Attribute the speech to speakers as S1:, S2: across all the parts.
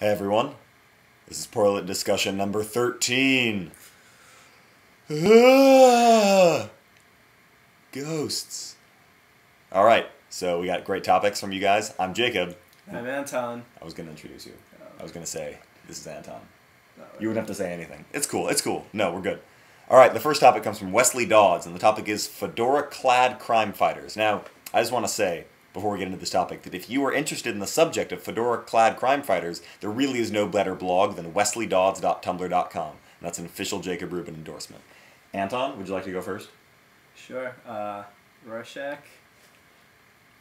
S1: Hey everyone, this is Portlet Discussion number 13. Ghosts. Alright, so we got great topics from you guys. I'm Jacob.
S2: I'm Anton.
S1: I was going to introduce you. I was going to say, this is Anton.
S2: Really.
S1: You wouldn't have to say anything. It's cool, it's cool. No, we're good. Alright, the first topic comes from Wesley Dodds, and the topic is fedora-clad crime fighters. Now, I just want to say, before we get into this topic, that if you are interested in the subject of fedora-clad crime fighters, there really is no better blog than wesleydodds.tumblr.com. And that's an official Jacob Rubin endorsement. Anton, would you like to go first?
S2: Sure. Rorschach.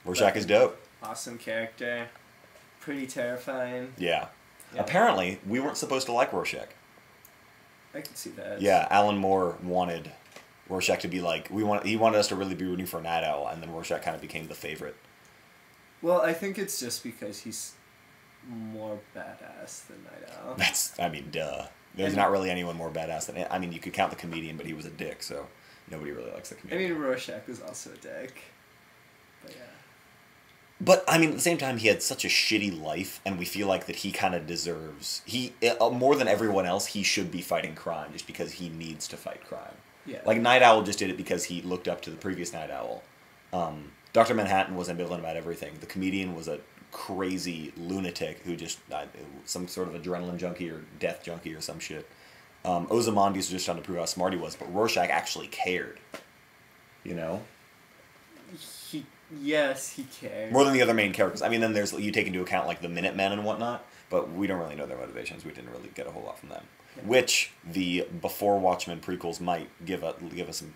S1: Rorschach is dope.
S2: Awesome character. Pretty terrifying.
S1: Yeah.
S2: Yeah.
S1: Apparently, we weren't supposed to like Rorschach.
S2: I can see that.
S1: Yeah, Alan Moore wanted Rorschach to be like, he wanted us to really be rooting for Night Owl, and then Rorschach kind of became the favorite.
S2: Well, I think it's just because he's more badass than Night Owl.
S1: Duh. There's not really anyone more badass than... I mean, you could count the comedian, but he was a dick, so nobody really likes the
S2: I
S1: comedian.
S2: mean, Rorschach was also a dick. But yeah.
S1: But, I mean, at the same time, he had such a shitty life, and we feel like that he kind of deserves... more than everyone else, he should be fighting crime, just because he needs to fight crime.
S2: Yeah.
S1: Like, Night Owl just did it because he looked up to the previous Night Owl. Dr. Manhattan was ambivalent about everything. The comedian was a crazy lunatic who just... some sort of adrenaline junkie or death junkie or some shit. Ozymandias was just trying to prove how smart he was, but Rorschach actually cared. You know?
S2: Yes, he cared.
S1: More than the other main characters. I mean, then there's... You take into account, like, the Minutemen and whatnot, but we don't really know their motivations. We didn't really get a whole lot from them.
S2: Yeah.
S1: Which the Before Watchmen prequels might give us some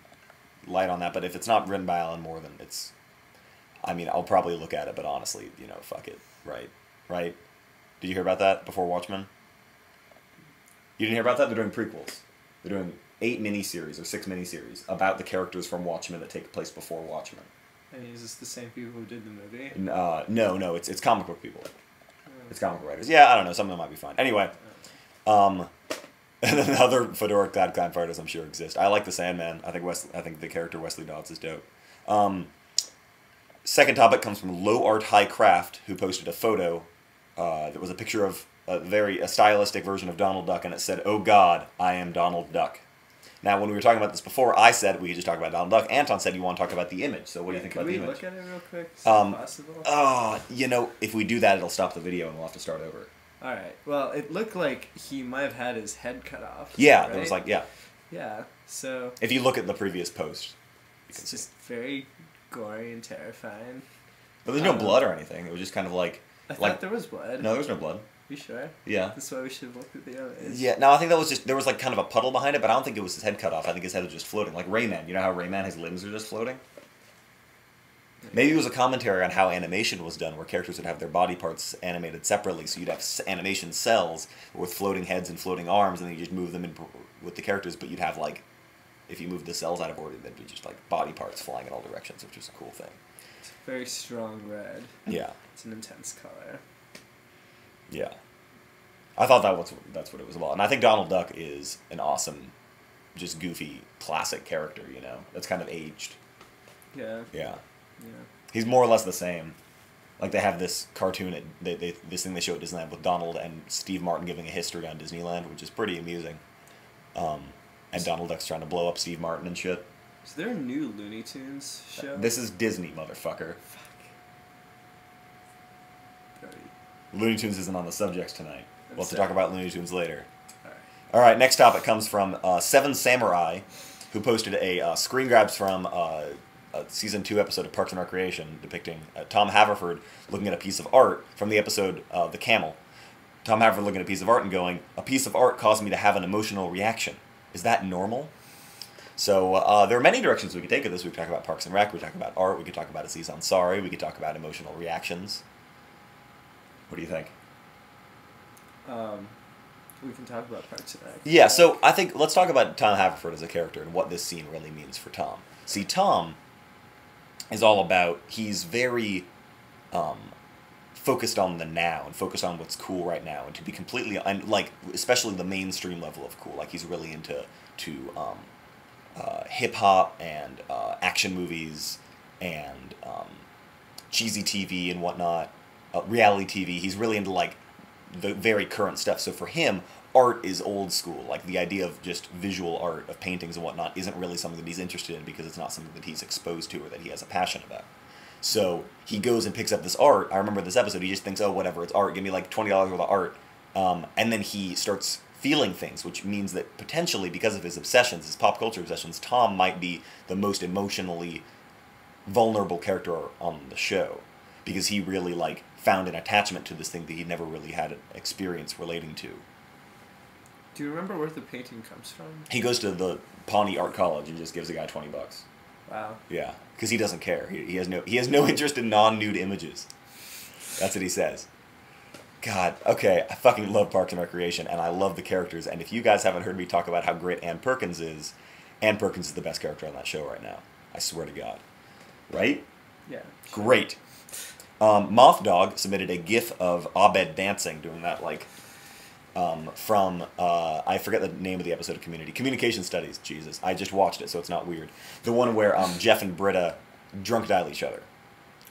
S1: light on that, but if it's not written by Alan Moore, then it's... I mean, I'll probably look at it, but honestly, you know, fuck it. Right? Right? Did you hear about that, Before Watchmen? You didn't hear about that? They're doing prequels. They're doing 8 miniseries or 6 miniseries about the characters from Watchmen that take place before Watchmen.
S2: I mean, is this the same people who did the movie?
S1: No, it's comic book people. It's comic book writers. Yeah, I don't know, some of them might be fine. Anyway, and then the other fedora-clad crime fighters I'm sure exist. I like the Sandman. I think the character Wesley Dodds is dope. Second topic comes from Low Art High Craft, who posted a photo that was a picture of a stylistic version of Donald Duck, and it said, "Oh God, I am Donald Duck." Now, when we were talking about this before, I said we could just talk about Donald Duck. Anton said you want to talk about the image, so what do you think about the image?
S2: Can we look at it real quick? Is that possible?
S1: You know, if we do that, it'll stop the video and we'll have to start over.
S2: Alright, well, it looked like he might have had his head cut off.
S1: Yeah,
S2: right?
S1: There was like, yeah.
S2: Yeah, so...
S1: If you look at the previous post, you can
S2: It's
S1: see.
S2: just very gory and terrifying.
S1: But there's no blood or anything. It was just kind of like...
S2: I thought there was blood.
S1: No, there was no blood.
S2: You sure?
S1: Yeah.
S2: That's why we should have looked at the others.
S1: Yeah, no, I think that was just... There was like kind of a puddle behind it, but I don't think it was his head cut off. I think his head was just floating. Like Rayman. You know how Rayman, his limbs are just floating? Maybe it was a commentary on how animation was done, where characters would have their body parts animated separately, so you'd have animation cells with floating heads and floating arms, and then you just move them in with the characters, but you'd have, like, if you moved the cells out of order, they'd be just, like, body parts flying in all directions, which is a cool thing.
S2: It's a very strong red.
S1: Yeah.
S2: It's an intense color.
S1: Yeah. I thought that's what it was about. And I think Donald Duck is an awesome, just goofy, classic character, you know? That's kind of aged.
S2: Yeah.
S1: Yeah.
S2: Yeah.
S1: He's more or less the same. Like, they have this cartoon, this thing they show at Disneyland with Donald and Steve Martin giving a history on Disneyland, which is pretty amusing. And Donald Duck's trying to blow up Steve Martin and shit.
S2: Is there a new Looney Tunes show?
S1: This is Disney, motherfucker.
S2: Fuck.
S1: Looney Tunes isn't on the subjects tonight. We'll have to
S2: sad.
S1: talk about Looney Tunes later.
S2: Alright.
S1: Alright, next topic comes from Seven Samurai, who posted a screen grabs from a Season 2 episode of Parks and Recreation depicting Tom Haverford looking at a piece of art from the episode The Camel. Tom Haverford looking at a piece of art and going, "A piece of art caused me to have an emotional reaction. Is that normal?" So there are many directions we could take of this. We could talk about Parks and Rec, we could talk about art, we could talk about Aziz Ansari, we could talk about emotional reactions. What do you think?
S2: We can talk about Parks and Rec.
S1: Yeah, so I think let's talk about Tom Haverford as a character and what this scene really means for Tom. See, Tom is all about, he's very focused on the now and focused on what's cool right now, and to be completely, and like, especially the mainstream level of cool. Like, he's really into hip-hop and action movies and cheesy TV and whatnot, reality TV. He's really into, like, the very current stuff. So for him, art is old school. Like the idea of just visual art of paintings and whatnot isn't really something that he's interested in because it's not something that he's exposed to or that he has a passion about. So he goes and picks up this art. I remember this episode. He just thinks, oh, whatever, it's art. Give me like $20 worth of art. And then he starts feeling things, which means that potentially because of his obsessions, his pop culture obsessions, Tom might be the most emotionally vulnerable character on the show because he really like found an attachment to this thing that he never really had an experience relating to.
S2: Do you remember where the painting comes from?
S1: He goes to the Pawnee Art College and just gives the guy $20.
S2: Wow.
S1: Yeah, because he doesn't care. He has no interest in non-nude images. That's what he says. God, okay, I fucking love Parks and Recreation, and I love the characters. And if you guys haven't heard me talk about how great Ann Perkins is the best character on that show right now. I swear to God. Right?
S2: Yeah.
S1: Sure. Great. Moth Dog submitted a GIF of Abed dancing, doing that like from I forget the name of the episode of Communication Studies. Jesus, I just watched it, so it's not weird. The one where Jeff and Britta drunk dial each other.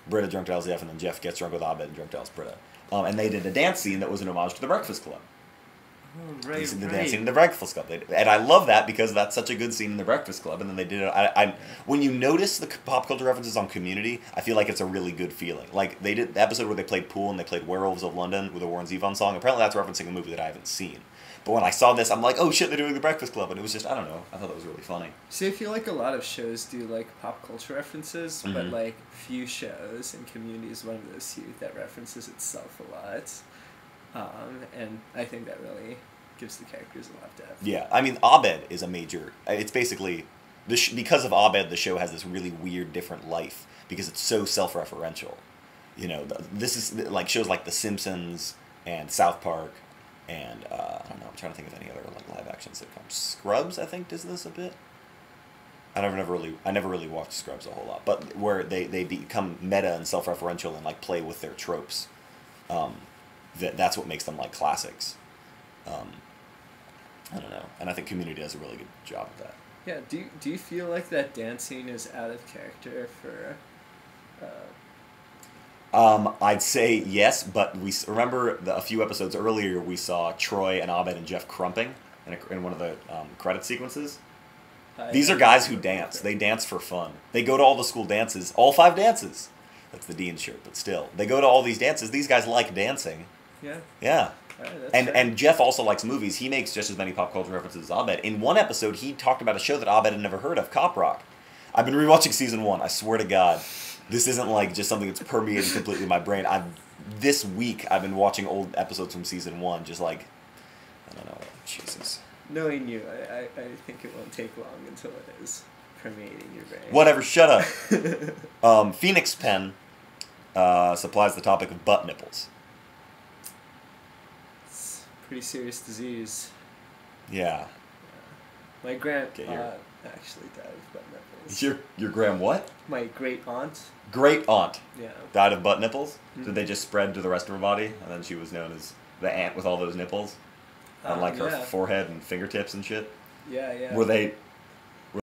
S1: Britta drunk dials Jeff, and then Jeff gets drunk with Abed and drunk dials Britta. And they did a dance scene that was an homage to The Breakfast Club.
S2: Oh, right,
S1: The dance scene in The Breakfast Club. And I love that because that's such a good scene in The Breakfast Club. And then they did it. When you notice the pop culture references on Community, I feel like it's a really good feeling. Like, they did the episode where they played pool and they played Werewolves of London with a Warren Zevon song. Apparently that's referencing a movie that I haven't seen. But when I saw this, I'm like, oh shit, they're doing The Breakfast Club. And it was just, I don't know. I thought that was really funny.
S2: See, I feel like a lot of shows do, like, pop culture references,
S1: Mm-hmm.
S2: but, like, few shows, and Community is one of those few that references itself a lot. And I think that really gives the characters a lot of depth.
S1: Yeah, I mean, Abed is a major... It's basically... because of Abed, the show has this really weird, different life, because it's so self-referential. You know, this is, like, shows like The Simpsons and South Park, and, I don't know, I'm trying to think of any other, like, live-action sitcoms. Scrubs, I think, does this a bit. I never really watched Scrubs a whole lot, but where they become meta and self-referential and, like, play with their tropes. That's what makes them, like, classics. I don't know. And I think Community does a really good job of that.
S2: Yeah, do you feel like that dancing is out of character for...
S1: I'd say yes, but we remember a few episodes earlier we saw Troy and Abed and Jeff crumping in one of the credit sequences. These are guys who dance. They dance for fun. They go to all the school dances, all 5 dances. That's the dean's shirt, but still. They go to all these dances. These guys like dancing.
S2: Yeah.
S1: Yeah.
S2: Right,
S1: and Jeff also likes movies. He makes just as many pop culture references as Abed. In one episode, he talked about a show that Abed had never heard of, Cop Rock. I've been rewatching season 1. I swear to God, this isn't like just something that's permeated completely my brain. This week, I've been watching old episodes from season 1, just like, I don't know, Jesus.
S2: Knowing you, I think it won't take long until it is permeating your brain.
S1: Whatever, shut up. Phoenix Pen supplies the topic of butt nipples.
S2: Pretty serious disease.
S1: Yeah.
S2: My grandpa actually died of butt nipples.
S1: Your grand what?
S2: My great aunt.
S1: Great aunt.
S2: Yeah.
S1: Died of butt nipples?
S2: Mm-hmm.
S1: Did they just spread to the rest of her body? And then she was known as the aunt with all those nipples? On like her forehead and fingertips and shit?
S2: Yeah, yeah.
S1: Were they